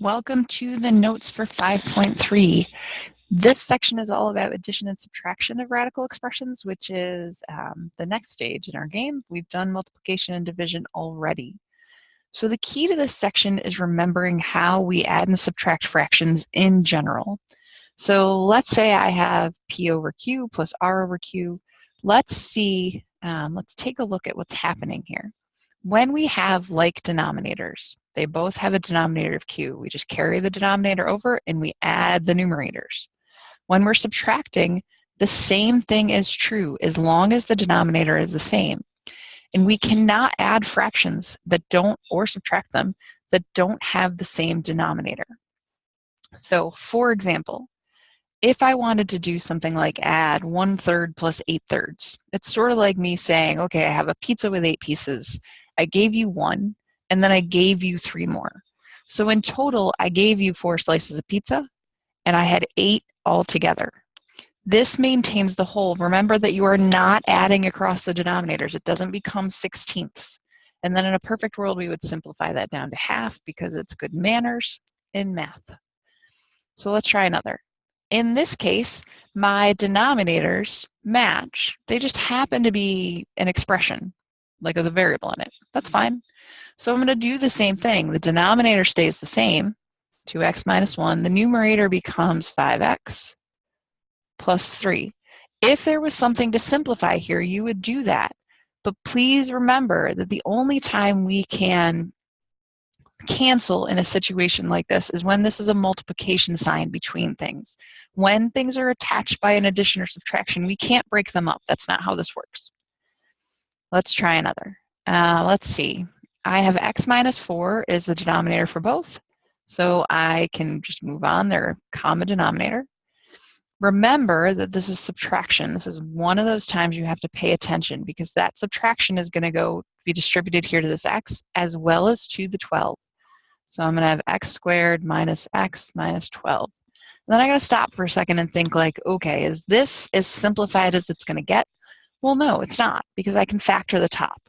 Welcome to the notes for 5.3. This section is all about addition and subtraction of radical expressions, which is the next stage in our game. We've done multiplication and division already. So the key to this section is remembering how we add and subtract fractions in general. So let's say I have P over Q plus R over Q. Let's take a look at what's happening here. When we have like denominators, they both have a denominator of Q. We just carry the denominator over and we add the numerators. When we're subtracting, the same thing is true as long as the denominator is the same. And we cannot add fractions that don't, or subtract them, that don't have the same denominator. So for example, if I wanted to do something like add 1/3 plus 8/3, it's sort of like me saying, okay, I have a pizza with 8 pieces. I gave you 1, and then I gave you 3 more. So in total, I gave you 4 slices of pizza, and I had 8 altogether. This maintains the whole. Remember that you are not adding across the denominators. It doesn't become 16ths. And then in a perfect world, we would simplify that down to half because it's good manners in math. So let's try another. In this case, my denominators match. They just happen to be an expression, like with a variable in it. That's fine. So I'm going to do the same thing. The denominator stays the same, 2x minus 1. The numerator becomes 5x plus 3. If there was something to simplify here, you would do that. But please remember that the only time we can cancel in a situation like this is when this is a multiplication sign between things. When things are attached by an addition or subtraction, we can't break them up. That's not how this works. Let's try another. Let's see. I have x minus 4 is the denominator for both. So I can just move on. They're a common denominator. Remember that this is subtraction. This is one of those times you have to pay attention because that subtraction is going to be distributed here to this x as well as to the 12. So I'm going to have x squared minus x minus 12. And then I got to stop for a second and think like, okay, is this as simplified as it's going to get? Well, no, it's not because I can factor the top.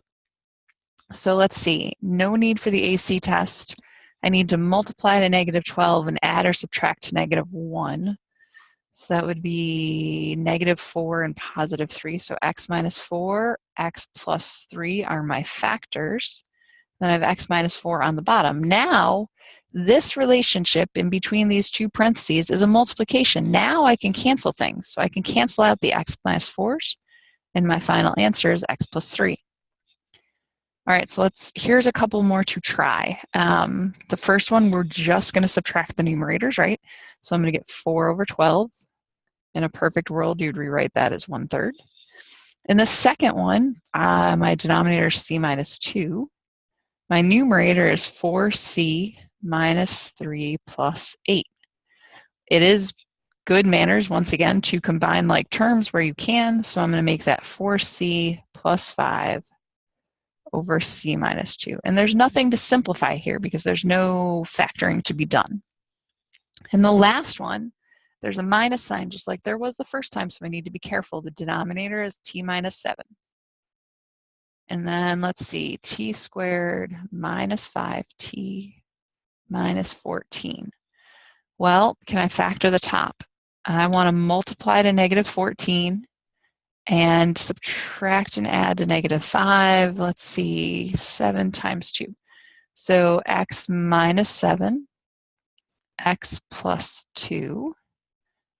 So let's see, no need for the AC test. I need to multiply to negative 12 and add or subtract to negative 1. So that would be negative 4 and positive 3. So x minus 4, x plus 3 are my factors. Then I have x minus 4 on the bottom. Now, this relationship in between these two parentheses is a multiplication. Now I can cancel things. So I can cancel out the x minus 4s, and my final answer is x plus 3. All right, so here's a couple more to try. The first one, we're just going to subtract the numerators, right? So I'm going to get 4 over 12. In a perfect world, you'd rewrite that as 1/3. In the second one, my denominator is c minus 2. My numerator is 4c minus 3 plus 8. It is good manners, once again, to combine like terms where you can. So I'm going to make that 4c plus 5 over c minus 2. And there's nothing to simplify here because there's no factoring to be done. In the last one, there's a minus sign just like there was the first time, so I need to be careful. The denominator is t minus 7. And then let's see, t squared minus 5t minus 14. Well, can I factor the top? I want to multiply to negative 14 and subtract and add to negative 5. Let's see, 7 times 2. So x minus 7, x plus 2.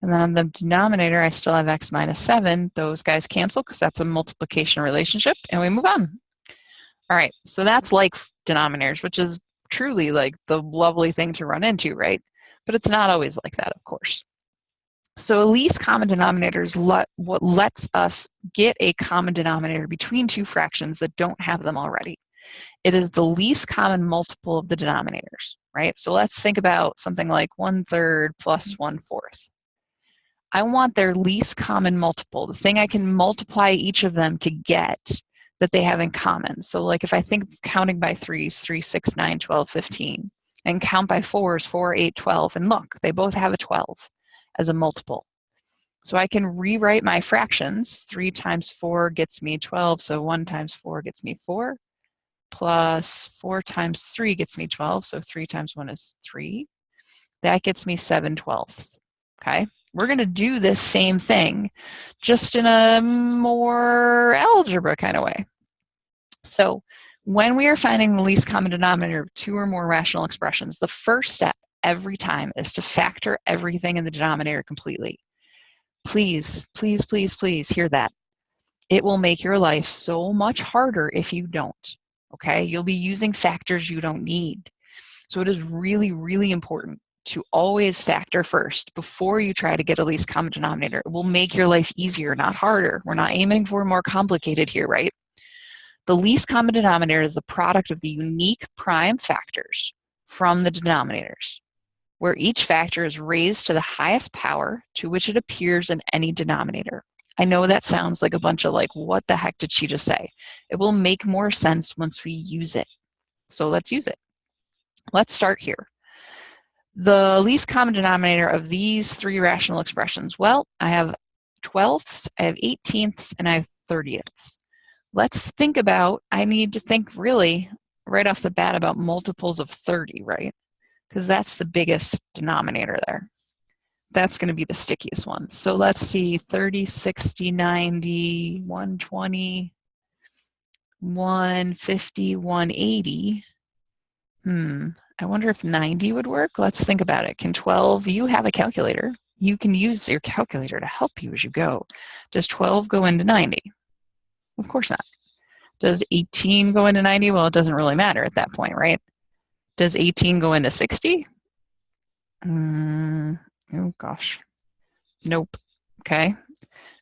And then on the denominator, I still have x minus 7. Those guys cancel because that's a multiplication relationship, and we move on. All right, so that's like denominators, which is truly like the lovely thing to run into, right? But it's not always like that, of course. So least common denominator is what lets us get a common denominator between two fractions that don't have them already. It is the least common multiple of the denominators, right? So let's think about something like 1/3 plus 1/4. I want their least common multiple, the thing I can multiply each of them to get that they have in common. So like if I think of counting by 3s, 3, 6, 9, 12, 15, and count by 4s, 4, 8, 12, and look, they both have a 12 as a multiple. So I can rewrite my fractions. 3 times 4 gets me 12, so 1 times 4 gets me 4, plus 4 times 3 gets me 12, so 3 times 1 is 3. That gets me 7/12. Okay? We're going to do this same thing, just in a more algebra kind of way. So when we are finding the least common denominator of two or more rational expressions, the first step every time is to factor everything in the denominator completely. Please, please, please, please hear that. It will make your life so much harder if you don't, okay? You'll be using factors you don't need. So it is really, really important to always factor first before you try to get a least common denominator. It will make your life easier, not harder. We're not aiming for more complicated here, right? The least common denominator is the product of the unique prime factors from the denominators, where each factor is raised to the highest power to which it appears in any denominator. I know that sounds like a bunch of like, what the heck did she just say? It will make more sense once we use it. So let's use it. Let's start here. The least common denominator of these three rational expressions, well, I have 12ths, I have 18ths, and I have 30ths. Let's think about, I need to think really right off the bat about multiples of 30, right? Because that's the biggest denominator there. That's going to be the stickiest one. So let's see, 30, 60, 90, 120, 150, 180. I wonder if 90 would work. Let's think about it. Can 12, you have a calculator. You can use your calculator to help you as you go. Does 12 go into 90? Of course not. Does 18 go into 90? Well, it doesn't really matter at that point, right? Does 18 go into 60? Oh gosh. Nope. Okay.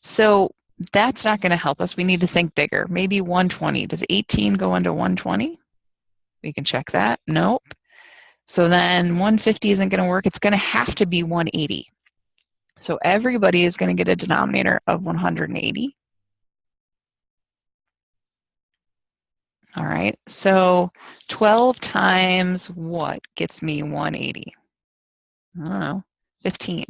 So that's not going to help us. We need to think bigger. Maybe 120. Does 18 go into 120? We can check that. Nope. So then 150 isn't going to work. It's going to have to be 180. So everybody is going to get a denominator of 180. All right. So 12 times what gets me 180? I don't know. 15.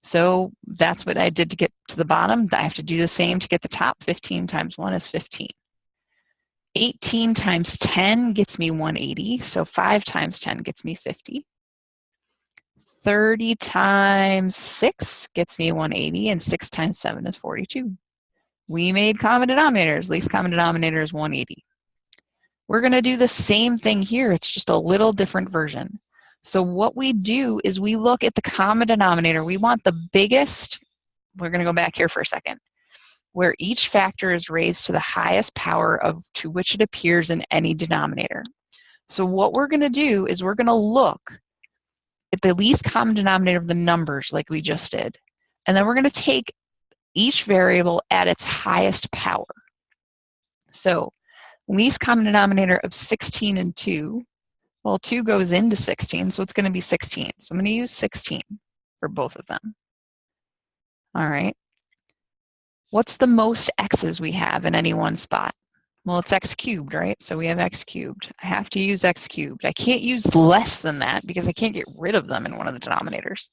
So that's what I did to get to the bottom. I have to do the same to get the top. 15 times 1 is 15. 18 times 10 gets me 180. So 5 times 10 gets me 50. 30 times 6 gets me 180, and 6 times 7 is 42. We made common denominators. Least common denominator is 180. We're going to do the same thing here. It's just a little different version. So what we do is we look at the common denominator. We want the biggest. We're going to go back here for a second, where each factor is raised to the highest power to which it appears in any denominator. So what we're going to do is we're going to look at the least common denominator of the numbers like we just did. And then we're going to take each variable at its highest power. So least common denominator of 16 and 2, well, 2 goes into 16, so it's going to be 16. So I'm going to use 16 for both of them. All right. What's the most x's we have in any one spot? Well, it's x cubed, right? So we have x cubed. I have to use x cubed. I can't use less than that because I can't get rid of them in one of the denominators.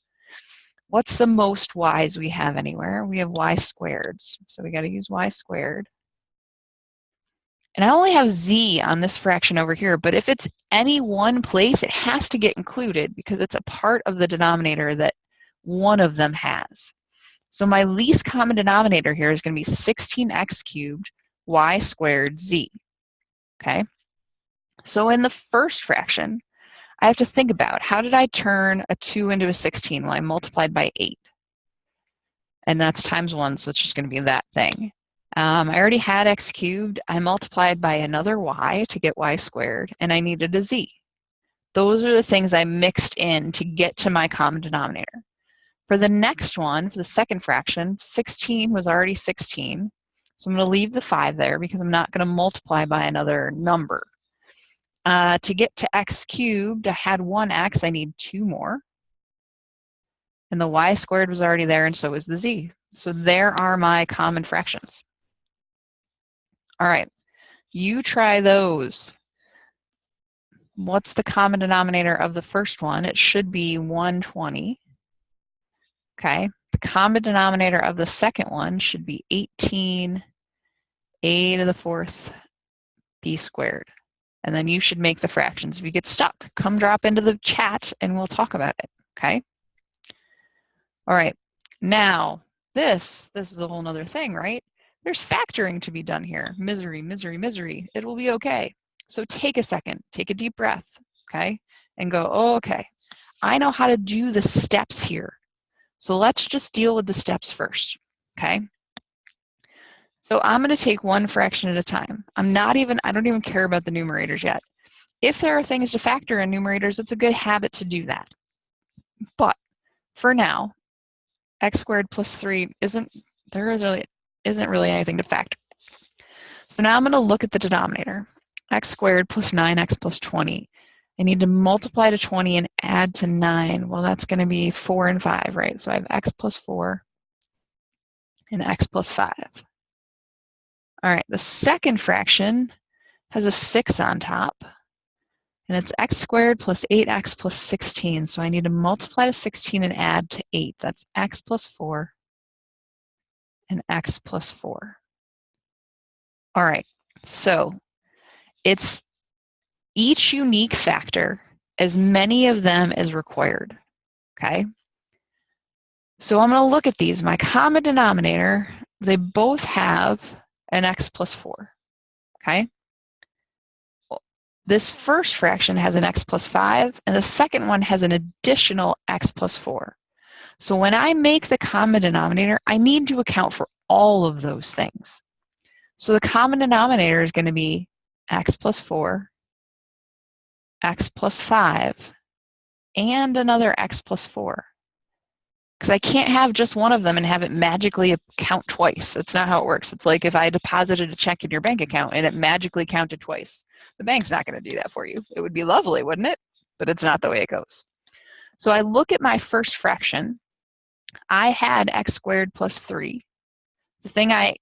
What's the most y's we have anywhere? We have y squareds. So we got to use y squared. And I only have z on this fraction over here, but if it's any one place, it has to get included because it's a part of the denominator that one of them has. So my least common denominator here is going to be 16x cubed y squared z. Okay? So in the first fraction, I have to think about how did I turn a 2 into a 16? Well, I multiplied by 8. And that's times 1, so it's just going to be that thing. I already had x cubed. I multiplied by another y to get y squared, and I needed a z. Those are the things I mixed in to get to my common denominator. For the next one, for the second fraction, 16 was already 16. So I'm going to leave the 5 there because I'm not going to multiply by another number. To get to x cubed, I had 1x. I need 2 more. And the y squared was already there, and so was the z. So there are my common fractions. All right, you try those. What's the common denominator of the first one? It should be 120. Okay, the common denominator of the second one should be 18 a to the 4th b squared. And then you should make the fractions. If you get stuck, come drop into the chat and we'll talk about it. okay? All right, now this is a whole nother thing, right? There's factoring to be done here. Misery, misery, misery. It will be okay. So take a second, take a deep breath, okay? And go, oh, okay, I know how to do the steps here. So let's just deal with the steps first, okay? So I'm gonna take one fraction at a time. I don't even care about the numerators yet. If there are things to factor in numerators, it's a good habit to do that. But for now, x squared plus 3 isn't really anything to factor. So now I'm going to look at the denominator. X squared plus 9x plus 20. I need to multiply to 20 and add to 9. Well, that's going to be 4 and 5, right? So I have x plus 4 and x plus 5. All right, the second fraction has a 6 on top. And it's x squared plus 8x plus 16. So I need to multiply to 16 and add to 8. That's x plus 4 and x plus 4. All right, so it's each unique factor, as many of them as required, okay? So I'm going to look at these. My common denominator, they both have an x plus 4, okay? This first fraction has an x plus 5, and the second one has an additional x plus 4. So when I make the common denominator, I need to account for all of those things. So the common denominator is going to be x plus 4, x plus 5, and another x plus 4. Because I can't have just one of them and have it magically count twice. That's not how it works. It's like if I deposited a check in your bank account and it magically counted twice. The bank's not going to do that for you. It would be lovely, wouldn't it? But it's not the way it goes. So I look at my first fraction. I had x squared plus 3. The thing I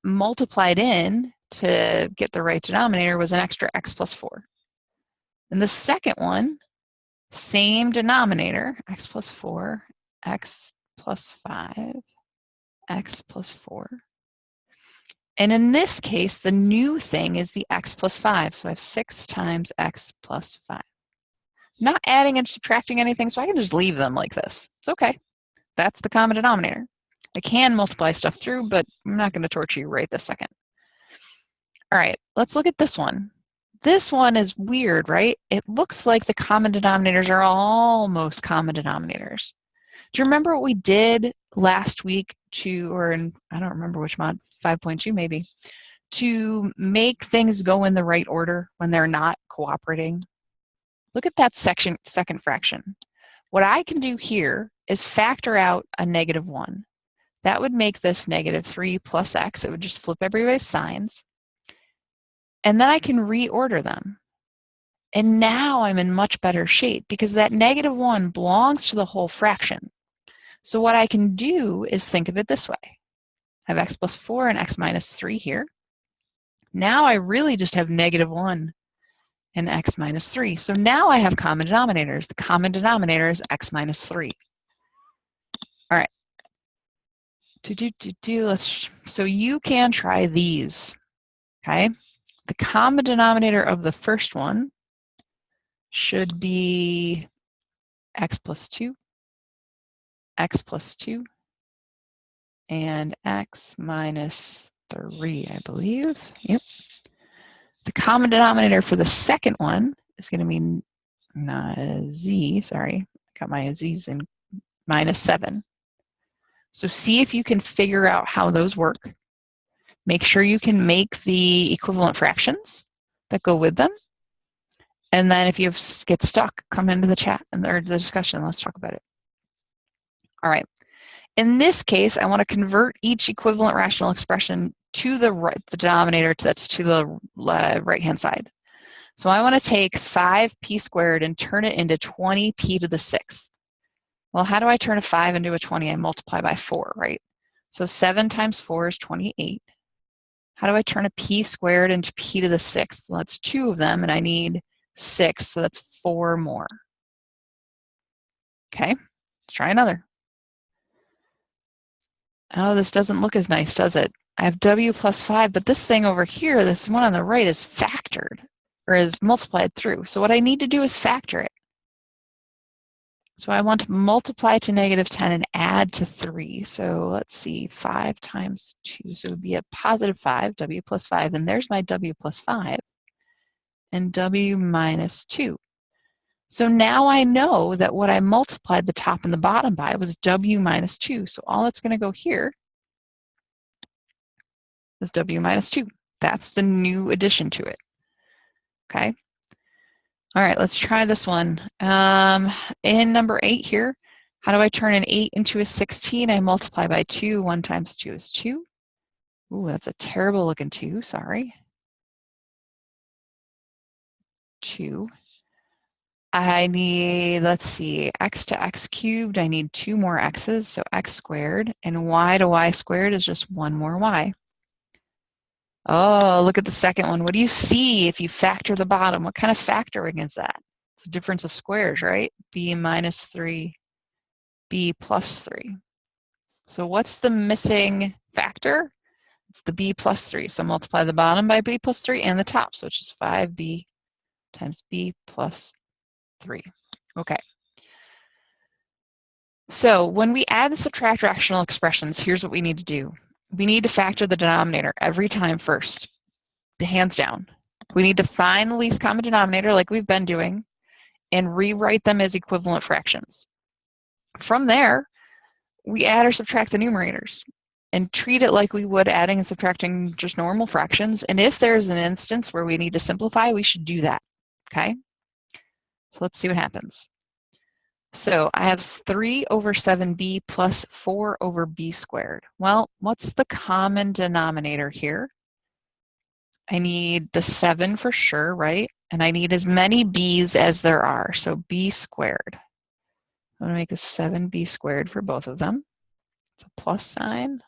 multiplied in to get the right denominator was an extra x plus 4. And the second one, same denominator, x plus 4, x plus 5, x plus 4. And in this case, the new thing is the x plus 5. So I have 6 times x plus 5. Not adding and subtracting anything, so I can just leave them like this. It's okay. That's the common denominator. I can multiply stuff through, but I'm not going to torture you right this second. All right, let's look at this one. This one is weird, right? It looks like the common denominators are almost common denominators. Do you remember what we did last week or in, I don't remember which mod, 5.2 maybe, to make things go in the right order when they're not cooperating? Look at that second fraction. What I can do here is factor out a -1. That would make this -3 plus x. It would just flip everybody's signs. And then I can reorder them. And now I'm in much better shape because that -1 belongs to the whole fraction. So what I can do is think of it this way. I have x plus 4 and x minus 3 here. Now I really just have -1 and x minus 3. So now I have common denominators. The common denominator is x minus 3. All right. So you can try these, okay? The common denominator of the first one should be x plus 2, x plus 2, and x minus 3, I believe. Yep. The common denominator for the second one is going to be z, sorry, I got my z's in, -7. So see if you can figure out how those work. Make sure you can make the equivalent fractions that go with them. And then if you get stuck, come into the chat and the discussion. Let's talk about it. All right. In this case, I want to convert each equivalent rational expression to the denominator that's to the right-hand side. So I want to take 5p squared and turn it into 20p to the 6th. Well, how do I turn a 5 into a 20? I multiply by 4, right? So 7 times 4 is 28. How do I turn a p squared into p to the 6th? Well, that's 2 of them, and I need 6, so that's 4 more. Okay, let's try another. Oh, this doesn't look as nice, does it? I have w plus 5, but this thing over here, this one on the right, is factored, or is multiplied through. So what I need to do is factor it. So I want to multiply to -10 and add to 3. So let's see, 5 times 2. So it would be a positive 5, w plus 5. And there's my w plus 5 and w minus 2. So now I know that what I multiplied the top and the bottom by was w minus 2. So all that's going to go here is w minus 2. That's the new addition to it. Okay. All right, let's try this one. In number 8 here, how do I turn an 8 into a 16? I multiply by 2. 1 times 2 is 2. Ooh, that's a terrible looking 2, sorry. 2. I need, let's see, x to x cubed. I need 2 more x's, so x squared. And y to y squared is just 1 more y. Oh, look at the second one. What do you see if you factor the bottom? What kind of factoring is that? It's a difference of squares, right? b minus 3, b plus 3. So what's the missing factor? It's the b plus 3. So multiply the bottom by b plus 3 and the top. So it's just 5b times b plus 3. Okay. So when we add and subtract rational expressions, here's what we need to do. We need to factor the denominator every time first, hands down. We need to find the least common denominator like we've been doing and rewrite them as equivalent fractions. From there, we add or subtract the numerators and treat it like we would adding and subtracting just normal fractions. And if there's an instance where we need to simplify, we should do that, okay? So let's see what happens. So I have 3 over 7b plus 4 over b squared. Well, what's the common denominator here? I need the 7 for sure, right? And I need as many b's as there are, so b squared. I'm going to make a 7b squared for both of them. It's a plus sign.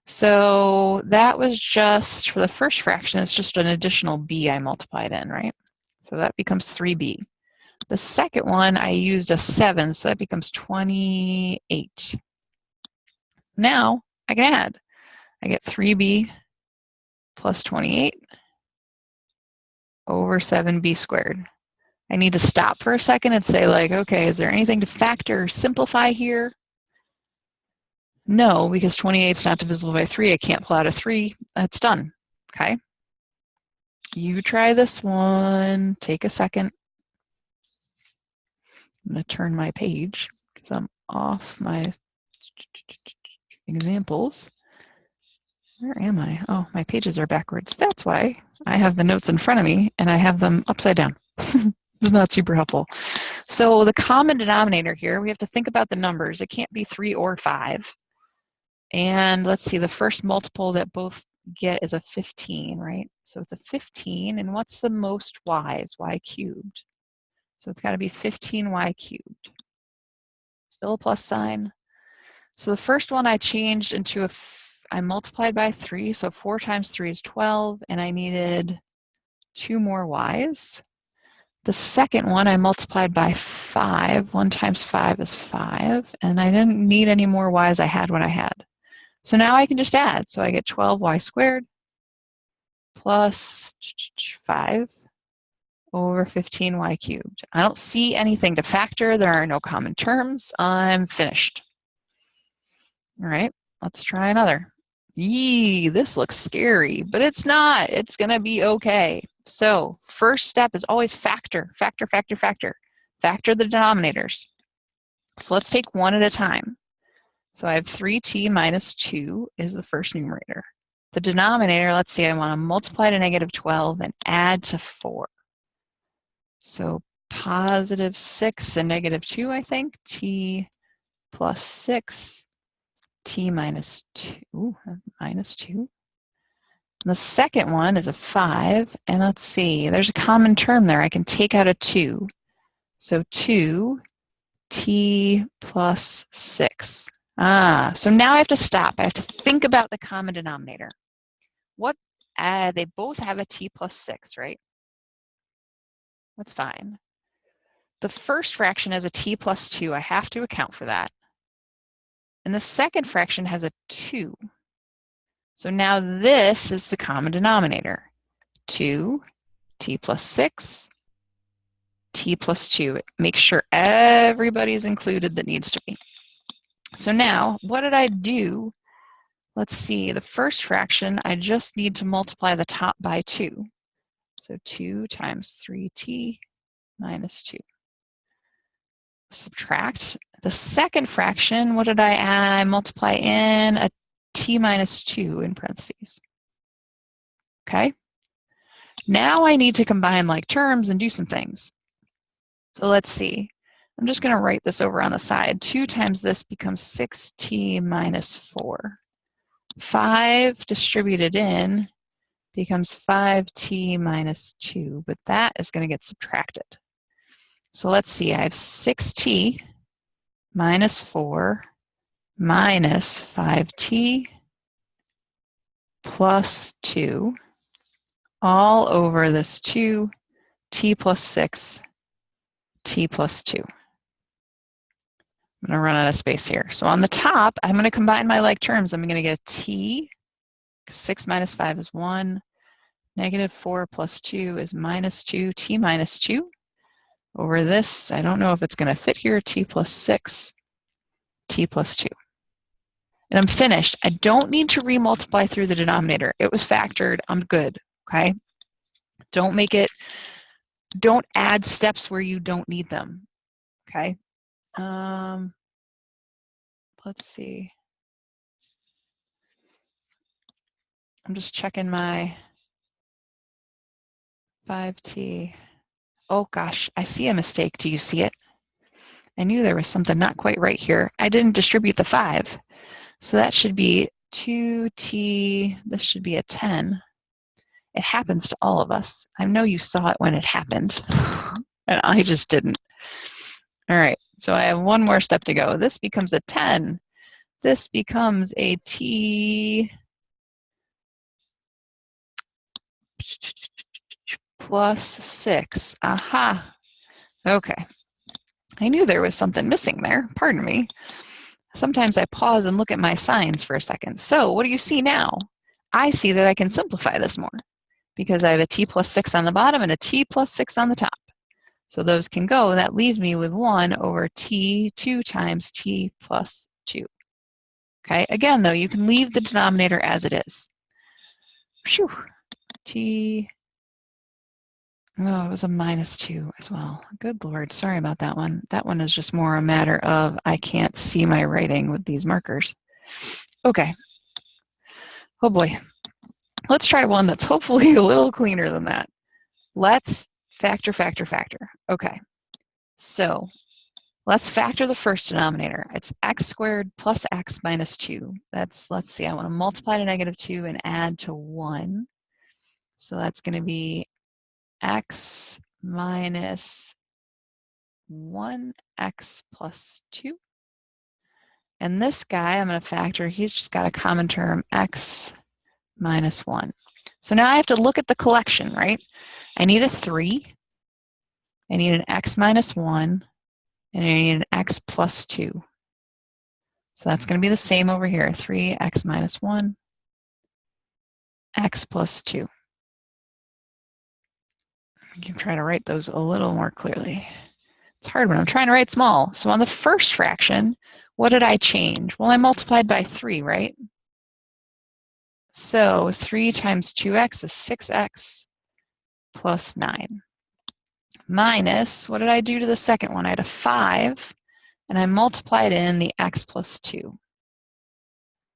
So that was just, for the first fraction, it's just an additional b I multiplied in, right? So that becomes 3b. The second one, I used a 7, so that becomes 28. Now, I can add. I get 3b plus 28 over 7b squared. I need to stop for a second and say, like, okay, is there anything to factor or simplify here? No, because 28 is not divisible by 3. I can't pull out a 3. That's done, okay? You try this one. Take a second. I'm going to turn my page because I'm off my examples. Where am I? Oh, my pages are backwards. That's why I have the notes in front of me and I have them upside down. This is not super helpful. So the common denominator here, we have to think about the numbers. It can't be 3 or 5. And let's see, the first multiple that both get is a 15, right? So it's a 15, and what's the most y's? Y cubed. So it's got to be 15y cubed. Still a plus sign. So the first one I changed into I multiplied by 3, so 4 times 3 is 12, and I needed 2 more y's. The second one I multiplied by 5. 1 times 5 is 5, and I didn't need any more y's. I had what I had. So now I can just add. So I get 12y squared plus 5 over 15y cubed. I don't see anything to factor. There are no common terms. I'm finished. All right, let's try another. Yee, this looks scary, but it's not. It's going to be okay. So first step is always factor, factor, factor, factor. Factor the denominators. So let's take one at a time. So I have 3t minus 2 is the first numerator. The denominator, let's say I want to multiply to -12 and add to 4. So positive 6 and -2, I think. T plus 6, t minus 2, minus 2. And the second one is a 5, and let's see, there's a common term there. I can take out a 2. So 2, t plus 6. So now I have to stop. I have to think about the common denominator. What? They both have a t plus 6, right? That's fine. The first fraction has a t plus 2. I have to account for that. And the second fraction has a 2. So now this is the common denominator. 2, t plus 6, t plus 2. Make sure everybody's included that needs to be. So now, what did I do? Let's see, the first fraction, I just need to multiply the top by 2. So 2 times 3t minus 2. Subtract. The second fraction, what did I add? I multiply in a t minus 2 in parentheses. Okay? Now I need to combine like terms and do some things. So let's see. I'm just going to write this over on the side. 2 times this becomes 6t minus 4. 5 distributed in becomes 5t minus 2, but that is going to get subtracted. So let's see, I have 6t minus 4 minus 5t plus 2 all over this 2, t plus 6, t plus 2. I'm going to run out of space here. So on the top, I'm going to combine my like terms. I'm going to get a t, 6 minus 5 is 1, negative 4 plus 2 is minus 2, t minus 2. Over this, I don't know if it's going to fit here, t plus 6, t plus 2. And I'm finished. I don't need to remultiply through the denominator. It was factored. I'm good, okay? Don't add steps where you don't need them, okay? Let's see. I'm just checking my 5t. Oh gosh, I see a mistake. Do you see it? I knew there was something not quite right here. I didn't distribute the 5. So that should be 2t, this should be a 10. It happens to all of us. I know you saw it when it happened, and I just didn't. All right, so I have one more step to go. This becomes a 10. This becomes a t plus 6. Aha. Okay. I knew there was something missing there. Pardon me. Sometimes I pause and look at my signs for a second. So what do you see now? I see that I can simplify this more because I have a t plus 6 on the bottom and a t plus 6 on the top. So those can go. That leaves me with 1 over t2 times t plus 2. Okay, again, though, you can leave the denominator as it is. Phew. T, oh, it was a minus 2 as well. Good Lord, sorry about that one. That one is just more a matter of I can't see my writing with these markers. Okay. Oh boy. Let's try one that's hopefully a little cleaner than that. Let's factor. Okay. So let's factor the first denominator. It's x squared plus x minus 2. That's, let's see, I want to multiply to negative 2 and add to 1. So that's going to be x minus 1x plus 2. And this guy, I'm going to factor, he's just got a common term, x minus 1. So now I have to look at the collection, right? I need a 3. I need an x minus 1. And I need an x plus 2. So that's going to be the same over here, 3x minus 1, x plus 2. I can try to write those a little more clearly. It's hard when I'm trying to write small. So on the first fraction, what did I change? Well, I multiplied by 3, right? So 3 times 2x is 6x plus 9. Minus, what did I do to the second one? I had a 5, and I multiplied in the x plus 2.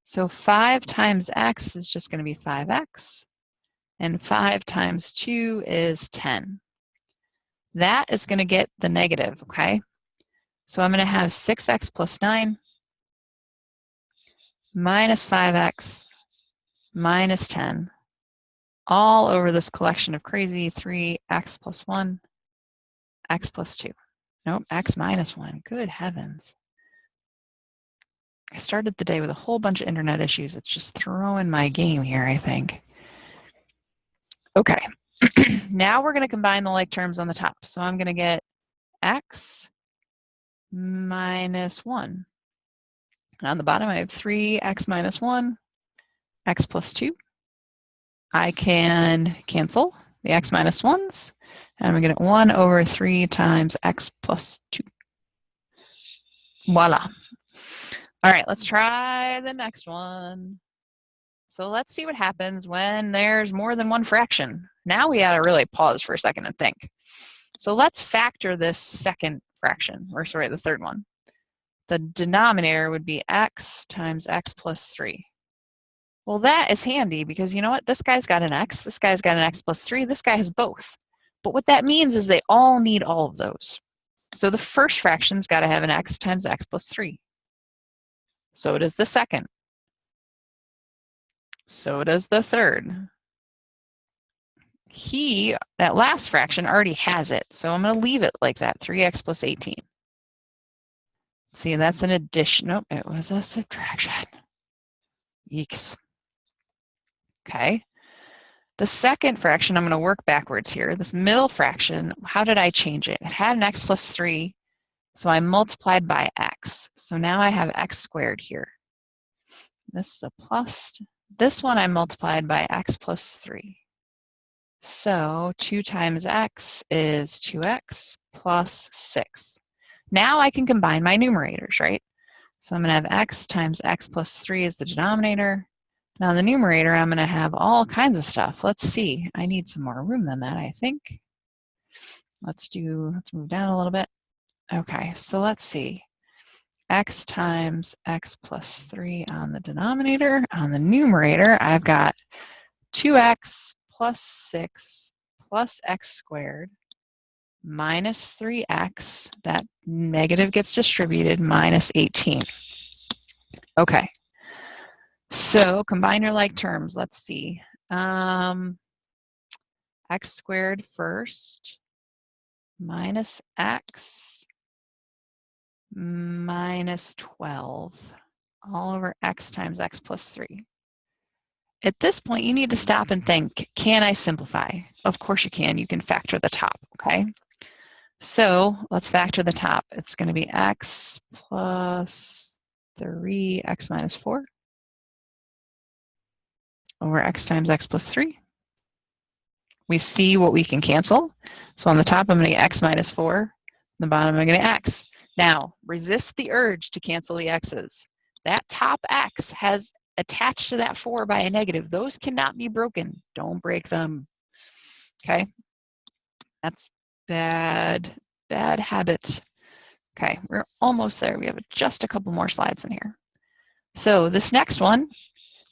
So 5 times x is just going to be 5x, and 5 times 2 is 10. That is going to get the negative, okay? So I'm going to have 6x plus 9 minus 5x minus 10 all over this collection of crazy 3x plus 1, x plus 2. Nope, x minus 1. Good heavens. I started the day with a whole bunch of internet issues. It's just throwing my game here, I think. Okay, now we're going to combine the like terms on the top. So I'm going to get x minus 1. And on the bottom, I have 3x minus 1, x plus 2. I can cancel the x minus 1s, And I'm going to get 1 over 3 times x plus 2. Voila. All right, let's try the next one. So let's see what happens when there's more than one fraction. Now we gotta really pause for a second and think. So let's factor this second fraction, or sorry, the third one. The denominator would be x times x plus 3. Well, that is handy because you know what? This guy's got an x, this guy's got an x plus 3, this guy has both. But what that means is they all need all of those. So the first fraction's got to have an x times x plus 3. So does the second. So does the third. That last fraction already has it, so I'm going to leave it like that, 3x plus 18. See, that's an addition. Nope, it was a subtraction. Yeeks. Okay. The second fraction, I'm going to work backwards here. This middle fraction, how did I change it? It had an x plus 3, so I multiplied by x. So now I have x squared here. This is a plus. This one I multiplied by x plus 3. So 2 times x is 2x plus 6. Now I can combine my numerators, right? So I'm going to have x times x plus 3 as the denominator. Now in the numerator, I'm going to have all kinds of stuff. Let's see. I need some more room than that, I think. Let's move down a little bit. Okay, so let's see. X times x plus 3 on the denominator. On the numerator, I've got 2x plus 6 plus x squared minus 3x, that negative gets distributed, minus 18. Okay, so combine your like terms. Let's see. X squared first, minus x minus 12 all over x times x plus 3. At this point, you need to stop and think, can I simplify? Of course you can. You can factor the top, okay? So let's factor the top. It's going to be x plus 3x minus 4 over x times x plus 3. We see what we can cancel. So on the top, I'm going to get x minus 4. On the bottom, I'm going to get x. Now, resist the urge to cancel the x's. That top x has attached to that 4 by a negative. Those cannot be broken. Don't break them. Okay? That's bad habit. Okay, we're almost there. We have just a couple more slides in here. So this next one,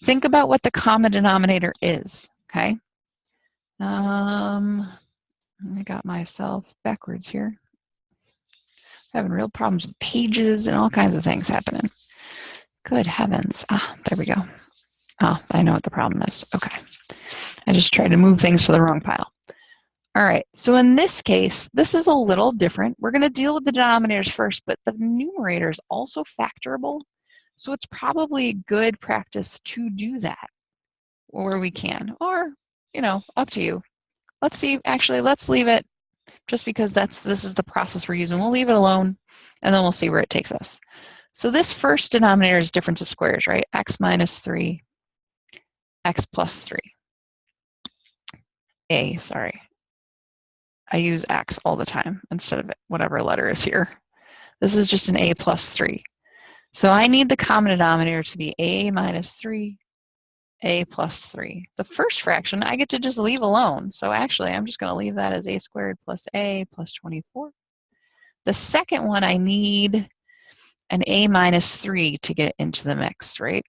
think about what the common denominator is, okay? I got myself backwards here. Having real problems with pages and all kinds of things happening. Good heavens. Ah, there we go. Oh, I know what the problem is. Okay. I just tried to move things to the wrong pile. All right, so in this case, this is a little different. We're going to deal with the denominators first, but the numerator is also factorable. So it's probably good practice to do that where we can, or, you know, up to you. Let's see, actually, let's leave it just because this is the process we're using. We'll leave it alone, and then we'll see where it takes us. So this first denominator is difference of squares, right? X minus 3, x plus 3. Sorry. I use x all the time instead of whatever letter is here. This is just an a plus 3. So I need the common denominator to be a minus 3, a plus 3. The first fraction I get to just leave alone. So actually I'm just going to leave that as a squared plus a plus 24. The second one I need an a minus 3 to get into the mix, right?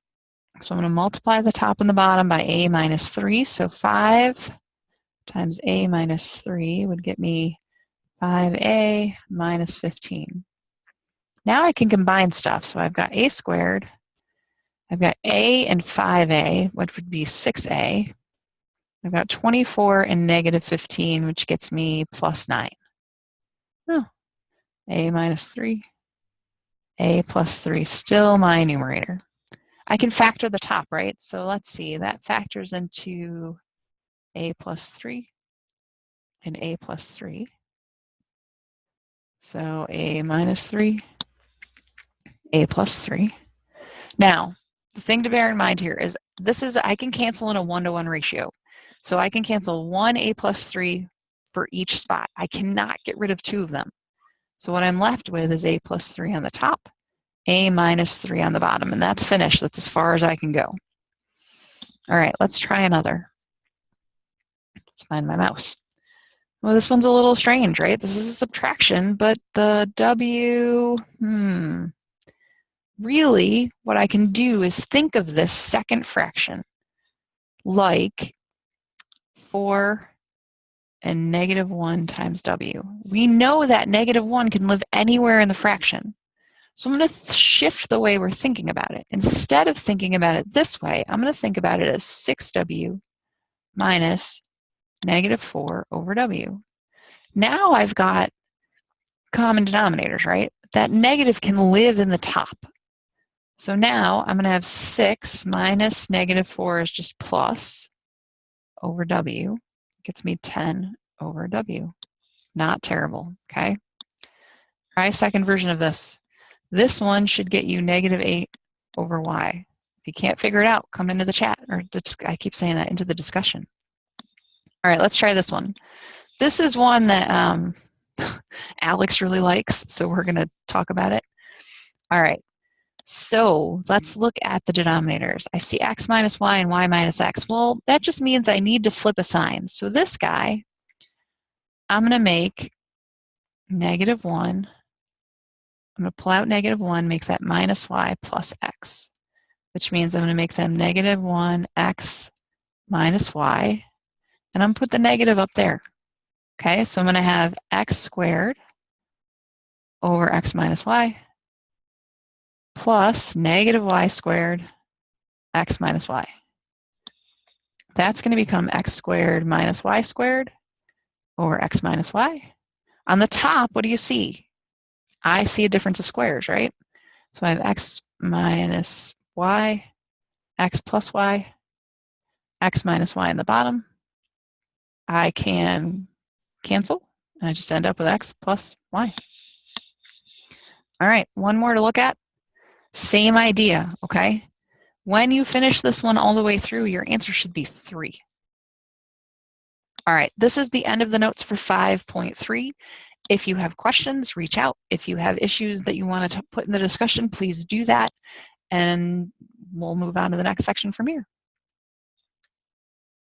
So I'm going to multiply the top and the bottom by a minus 3. So 5 times a minus 3 would get me 5a minus 15. Now I can combine stuff. So I've got a squared, I've got a and 5a, which would be 6a. I've got 24 and negative 15, which gets me plus 9. Oh, a minus 3, a plus 3, still my numerator. I can factor the top, right? So let's see, that factors into a plus 3 and a plus 3. So a minus 3, a plus 3. Now, the thing to bear in mind here is I can cancel in a 1-to-1 ratio. So I can cancel 1 a plus 3 for each spot. I cannot get rid of 2 of them. So what I'm left with is a plus 3 on the top, a minus 3 on the bottom, and that's finished. That's as far as I can go. All right, let's try another. Let's find my mouse. Well, this one's a little strange, right? This is a subtraction, but the W, really what I can do is think of this second fraction like 4 and negative 1 times W. We know that negative 1 can live anywhere in the fraction. So I'm going to shift the way we're thinking about it. Instead of thinking about it this way, I'm going to think about it as 6W minus negative 4 over W. Now I've got common denominators, right? That negative can live in the top. So now I'm going to have 6 minus negative 4 is just plus over W. Gets me 10 over W. Not terrible, okay? Try a second version of this. This one should get you negative 8 over Y. If you can't figure it out, come into the chat, or I keep saying that, into the discussion. All right, let's try this one. This is one that Alex really likes, so we're going to talk about it. All right, so let's look at the denominators. I see x minus y and y minus x. Well, that just means I need to flip a sign. So this guy, I'm going to make negative 1. I'm going to pull out negative 1, make that minus y plus x, which means I'm going to make them negative 1x minus y, and I'm going to put the negative up there. Okay, so I'm going to have x squared over x minus y plus negative y squared x minus y. That's going to become x squared minus y squared over x minus y. On the top, what do you see? I see a difference of squares, right? So I have x minus y, x plus y, x minus y in the bottom. I can cancel, and I just end up with x plus y. All right, one more to look at. Same idea, okay? When you finish this one all the way through, your answer should be 3. All right, this is the end of the notes for 5.3. If you have questions, reach out. If you have issues that you want to put in the discussion, please do that, and we'll move on to the next section from here.